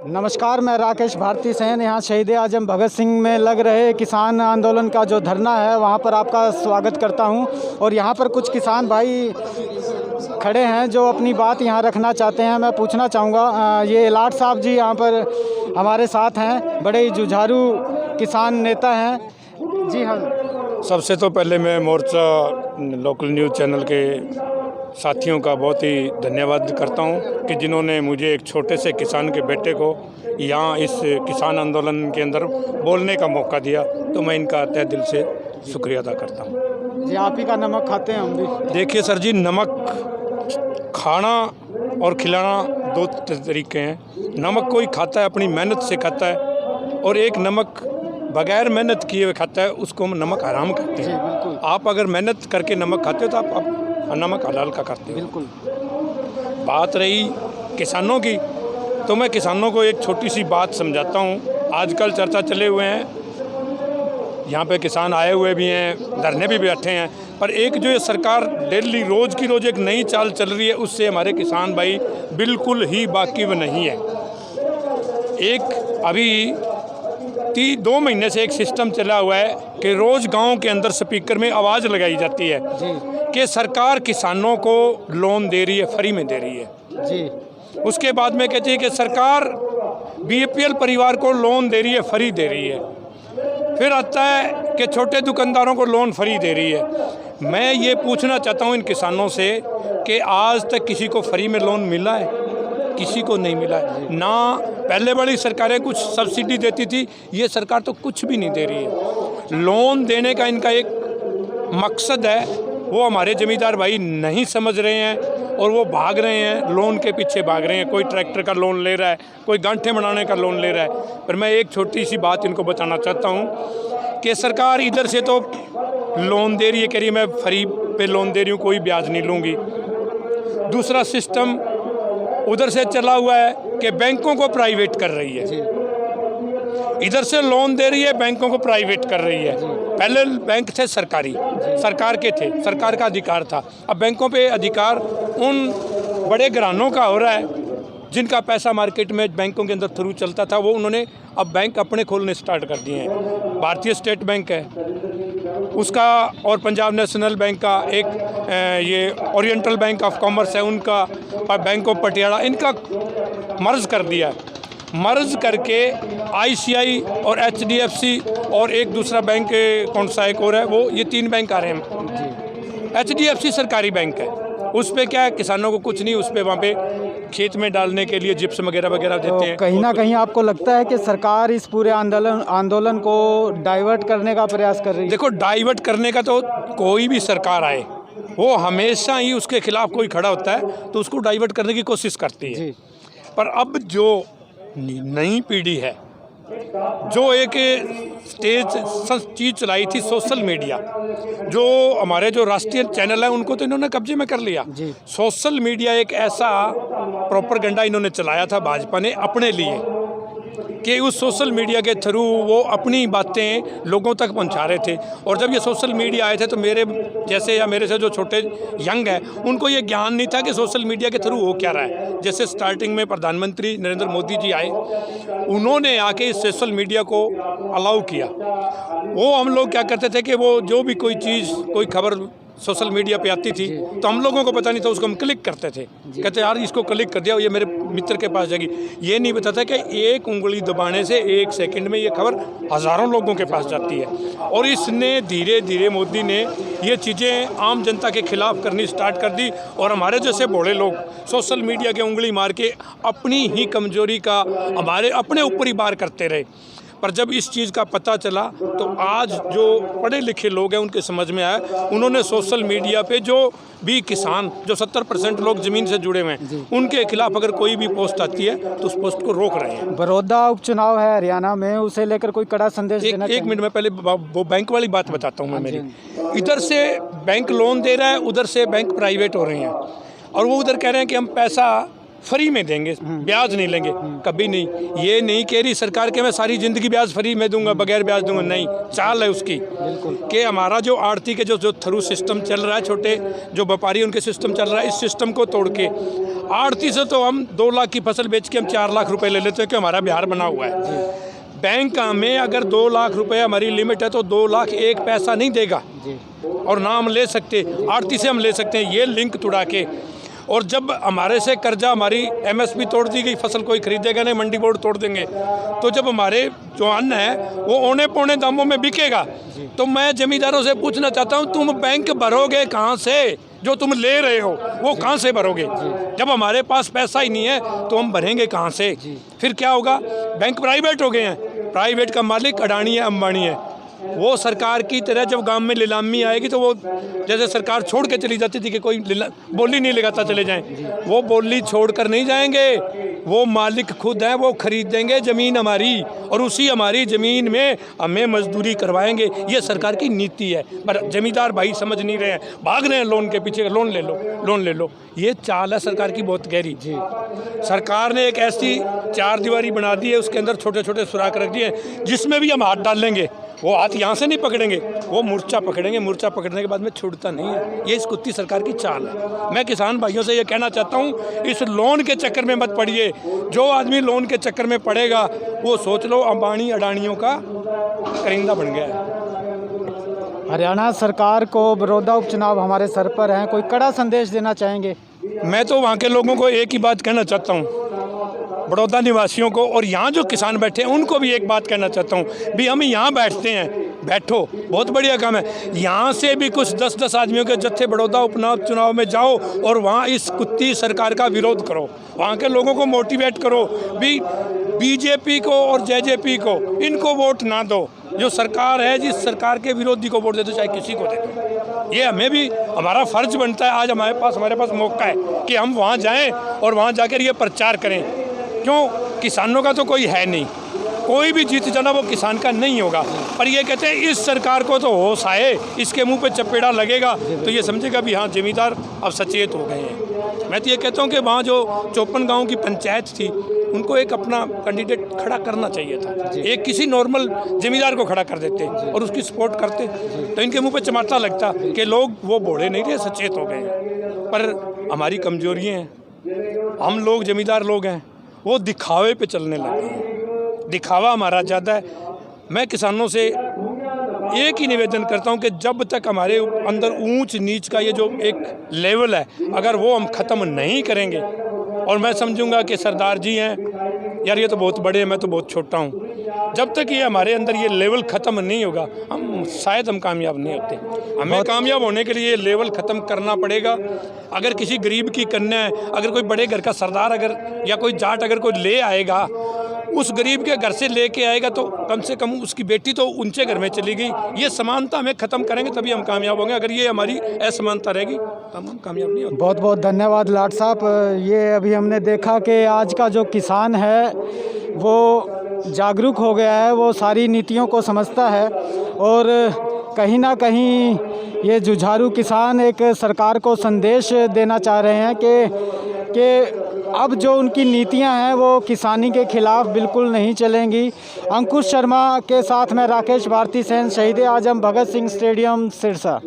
नमस्कार, मैं राकेश भारती सेन यहाँ शहीद आजम भगत सिंह में लग रहे किसान आंदोलन का जो धरना है वहाँ पर आपका स्वागत करता हूँ। और यहाँ पर कुछ किसान भाई खड़े हैं जो अपनी बात यहाँ रखना चाहते हैं। मैं पूछना चाहूँगा, ये लाट साहब जी यहाँ पर हमारे साथ हैं, बड़े ही जुझारू किसान नेता हैं। जी हाँ, सबसे तो पहले मैं मोर्चा लोकल न्यूज़ चैनल के साथियों का बहुत ही धन्यवाद करता हूं कि जिन्होंने मुझे एक छोटे से किसान के बेटे को यहाँ इस किसान आंदोलन के अंदर बोलने का मौका दिया, तो मैं इनका तहे दिल से शुक्रिया अदा करता हूं। जी आप ही का नमक खाते हैं हम भी। देखिए सर जी, नमक खाना और खिलाना दो तरीके हैं। नमक कोई खाता है अपनी मेहनत से खाता है, और एक नमक बगैर मेहनत किए हुए खाता है, उसको हम नमक हराम कहते हैं। बिल्कुल। आप अगर मेहनत करके नमक खाते हो तो आप नमक हलाल का करते हो। बिल्कुल। बात रही किसानों की, तो मैं किसानों को एक छोटी सी बात समझाता हूँ। आजकल चर्चा चले हुए हैं, यहाँ पे किसान आए हुए भी हैं, धरने भी बैठे हैं, पर एक जो ये सरकार डेली रोज़ की रोज़ एक नई चाल चल रही है, उससे हमारे किसान भाई बिल्कुल ही वाकिफ नहीं है। एक अभी 2 महीने से एक सिस्टम चला हुआ है कि रोज़ गांव के अंदर स्पीकर में आवाज़ लगाई जाती है कि सरकार किसानों को लोन दे रही है, फ्री में दे रही है जी। उसके बाद में कहती है कि सरकार बीपीएल परिवार को लोन दे रही है, फ्री दे रही है। फिर आता है कि छोटे दुकानदारों को लोन फ्री दे रही है। मैं ये पूछना चाहता हूँ इन किसानों से कि आज तक किसी को फ्री में लोन मिला है? किसी को नहीं मिला है। ना पहले वाली सरकारें कुछ सब्सिडी देती थी, ये सरकार तो कुछ भी नहीं दे रही है। लोन देने का इनका एक मकसद है, वो हमारे ज़मींदार भाई नहीं समझ रहे हैं और वो भाग रहे हैं, लोन के पीछे भाग रहे हैं। कोई ट्रैक्टर का लोन ले रहा है, कोई गांठे बनाने का लोन ले रहा है। पर मैं एक छोटी सी बात इनको बताना चाहता हूँ कि सरकार इधर से तो लोन दे रही है, कह रही है मैं फ्री पे लोन दे रही हूँ, कोई ब्याज नहीं लूँगी। दूसरा सिस्टम उधर से चला हुआ है कि बैंकों को प्राइवेट कर रही है। इधर से लोन दे रही है, बैंकों को प्राइवेट कर रही है। पहले बैंक थे सरकारी, सरकार के थे, सरकार का अधिकार था। अब बैंकों पे अधिकार उन बड़े घरानों का हो रहा है जिनका पैसा मार्केट में बैंकों के अंदर थ्रू चलता था, वो उन्होंने अब बैंक अपने खोलने स्टार्ट कर दिए हैं। भारतीय स्टेट बैंक है उसका, और पंजाब नेशनल बैंक का, एक ये ओरिएंटल बैंक ऑफ कॉमर्स है उनका, और बैंक ऑफ पटियाला, इनका मर्ज कर दिया। मर्ज करके आईसीआई और एचडीएफसी और एक दूसरा बैंक कौन सा एक और है, वो ये 3 बैंक आ रहे हैं। एचडीएफसी सरकारी बैंक है, उस पर क्या है, किसानों को कुछ नहीं, उस पर वहाँ पे खेत में डालने के लिए जिप्सम वगैरह वगैरह देते हैं। कहीं ना कहीं आपको लगता है कि सरकार इस पूरे आंदोलन को डाइवर्ट करने का प्रयास कर रही है? देखो, डाइवर्ट करने का तो कोई भी सरकार आए वो हमेशा ही उसके खिलाफ कोई खड़ा होता है तो उसको डाइवर्ट करने की कोशिश करती है। पर अब जो नई पीढ़ी है, जो एक चीज़ चलाई थी सोशल मीडिया, जो हमारे जो राष्ट्रीय चैनल है उनको तो इन्होंने कब्जे में कर लिया। सोशल मीडिया एक ऐसा प्रोपेगेंडा इन्होंने चलाया था भाजपा ने अपने लिए कि उस सोशल मीडिया के थ्रू वो अपनी बातें लोगों तक पहुंचा रहे थे। और जब ये सोशल मीडिया आए थे तो मेरे जैसे या मेरे से जो छोटे यंग हैं उनको ये ज्ञान नहीं था कि सोशल मीडिया के थ्रू हो क्या रहा है। जैसे स्टार्टिंग में प्रधानमंत्री नरेंद्र मोदी जी आए, उन्होंने आके इस सोशल मीडिया को अलाउ किया। वो हम लोग क्या करते थे कि वो जो भी कोई चीज़, कोई खबर सोशल मीडिया पे आती थी तो हम लोगों को पता नहीं था, उसको हम क्लिक करते थे, कहते यार इसको क्लिक कर दिया, ये मेरे मित्र के पास जाएगी। ये नहीं पता था कि एक उंगली दबाने से 1 सेकंड में ये खबर हज़ारों लोगों के पास जाती है। और इसने धीरे धीरे मोदी ने ये चीज़ें आम जनता के खिलाफ करनी स्टार्ट कर दी, और हमारे जैसे बड़े लोग सोशल मीडिया के उंगली मार के अपनी ही कमजोरी का हमारे अपने ऊपर ही बार करते रहे। पर जब इस चीज़ का पता चला तो आज जो पढ़े लिखे लोग हैं उनके समझ में आया, उन्होंने सोशल मीडिया पे जो भी किसान, जो 70% लोग ज़मीन से जुड़े हुए हैं, उनके खिलाफ अगर कोई भी पोस्ट आती है तो उस पोस्ट को रोक रहे हैं। बड़ौदा उपचुनाव है हरियाणा में, उसे लेकर कोई कड़ा संदेश देना? एक मिनट में पहले वो बैंक वाली बात बताता हूँ मैं मेरी। इधर से बैंक लोन दे रहा है, उधर से बैंक प्राइवेट हो रहे हैं, और वो उधर कह रहे हैं कि हम पैसा फ्री में देंगे, ब्याज नहीं लेंगे। कभी नहीं, ये नहीं कह रही सरकार के मैं सारी ज़िंदगी ब्याज फ्री में दूंगा, बगैर ब्याज दूंगा, नहीं। चाल है उसकी कि हमारा जो आड़ती के जो थ्रू सिस्टम चल रहा है, छोटे जो व्यापारी उनके सिस्टम चल रहा है, इस सिस्टम को तोड़ के आड़ती से तो हम 2 लाख की फसल बेच के हम 4 लाख रुपए ले लेते हैं कि हमारा बिहार बना हुआ है। बैंक में अगर 2 लाख रुपए हमारी लिमिट है तो 2 लाख एक पैसा नहीं देगा और ना हम ले सकते, आड़ती से हम ले सकते हैं ये लिंक तुड़ा के। और जब हमारे से कर्जा, हमारी एमएसपी तोड़ दी गई, फसल कोई खरीदेगा नहीं, मंडी बोर्ड तोड़ देंगे, तो जब हमारे जो अन्न है वो औने पौने दामों में बिकेगा, तो मैं जमींदारों से पूछना चाहता हूँ तुम बैंक भरोगे कहाँ से? जो तुम ले रहे हो वो कहाँ से भरोगे? जब हमारे पास पैसा ही नहीं है तो हम भरेंगे कहाँ से? फिर क्या होगा? बैंक प्राइवेट हो गए हैं, प्राइवेट का मालिक अडानी है, अंबानी है। वो सरकार की तरह जब गांव में नीलामी आएगी तो वो जैसे सरकार छोड़ के चली जाती थी कि कोई बोली नहीं लगाता चले जाएं, वो बोली छोड़ कर नहीं जाएंगे। वो मालिक खुद हैं, वो खरीदेंगे ज़मीन हमारी और उसी हमारी ज़मीन में हमें मजदूरी करवाएंगे। ये सरकार की नीति है, पर ज़मींदार भाई समझ नहीं रहे हैं, भाग रहे हैं लोन के पीछे, लोन ले लो, लोन ले लो। ये चाल है सरकार की बहुत गहरी। सरकार ने एक ऐसी 4 दीवारी बना दी है, उसके अंदर छोटे छोटे सुराख रख दिए हैं, जिसमें भी हम हाथ डाल लेंगे वो हाथ यहाँ से नहीं पकड़ेंगे, वो मूर्छा पकड़ेंगे, मूर्छा पकड़ने के बाद में छूटता नहीं है। ये इस कुत्ती सरकार की चाल है। मैं किसान भाइयों से ये कहना चाहता हूँ, इस लोन के चक्कर में मत पड़िए। जो आदमी लोन के चक्कर में पड़ेगा वो सोच लो अंबानी अडानियों का करिंदा बन गया है। हरियाणा सरकार को बड़ौदा उपचुनाव हमारे सर पर हैं, कोई कड़ा संदेश देना चाहेंगे? मैं तो वहाँ के लोगों को एक ही बात कहना चाहता हूँ, बड़ौदा निवासियों को और यहाँ जो किसान बैठे हैं उनको भी एक बात कहना चाहता हूँ भी हम यहाँ बैठते हैं, बैठो, बहुत बढ़िया काम है। यहाँ से भी कुछ 10-10 आदमियों के जत्थे बड़ौदा उपचुनाव में जाओ और वहाँ इस कुत्ती सरकार का विरोध करो, वहाँ के लोगों को मोटिवेट करो भी बीजेपी को और जेजेपी को इनको वोट ना दो। जो सरकार है, जिस सरकार के विरोधी को वोट दे दो, चाहे किसी को दे दो। ये हमें भी हमारा फर्ज बनता है। आज हमारे पास मौका है कि हम वहाँ जाएं और वहाँ जाकर ये प्रचार करें। क्यों? किसानों का तो कोई है नहीं, कोई भी जीत जाना वो किसान का नहीं होगा। पर ये कहते हैं इस सरकार को तो होश आए, इसके मुंह पे चपेड़ा लगेगा तो ये समझेगा भी हाँ जमींदार अब सचेत हो गए हैं। मैं तो ये कहता हूँ कि वहाँ जो 54 गाँव की पंचायत थी उनको एक अपना कैंडिडेट खड़ा करना चाहिए था। एक किसी नॉर्मल जमींदार को खड़ा कर देते और उसकी सपोर्ट करते तो इनके मुंह पे चमाटा लगता कि लोग वो बोले नहीं रहे, सचेत हो गए हैं। पर हमारी कमजोरियाँ हैं, हम लोग जमींदार लोग हैं, वो दिखावे पे चलने लगे हैं, दिखावा हमारा ज़्यादा है। मैं किसानों से एक ही निवेदन करता हूं कि जब तक हमारे अंदर ऊंच नीच का ये जो एक लेवल है, अगर वो हम ख़त्म नहीं करेंगे, और मैं समझूंगा कि सरदार जी हैं यार, ये तो बहुत बड़े हैं, मैं तो बहुत छोटा हूं, जब तक ये हमारे अंदर ये लेवल ख़त्म नहीं होगा हम शायद हम कामयाब नहीं होते। हमें कामयाब होने के लिए ये लेवल ख़त्म करना पड़ेगा। अगर किसी गरीब की कन्या है, अगर कोई बड़े घर का सरदार अगर या कोई जाट अगर कोई ले आएगा, उस गरीब के घर से लेके आएगा तो कम से कम उसकी बेटी तो ऊंचे घर में चली गई। ये समानता हमें ख़त्म करेंगे तभी हम कामयाब होंगे। अगर ये हमारी असमानता रहेगी तो हम कामयाब नहीं होंगे। बहुत बहुत धन्यवाद लाट साहब। ये अभी हमने देखा कि आज का जो किसान है वो जागरूक हो गया है, वो सारी नीतियों को समझता है और कहीं ना कहीं ये जुझारू किसान एक सरकार को संदेश देना चाह रहे हैं कि अब जो उनकी नीतियां हैं वो किसानी के खिलाफ बिल्कुल नहीं चलेंगी। अंकुश शर्मा के साथ मैं राकेश भारती सेन, शहीद-ए-आजम भगत सिंह स्टेडियम, सिरसा।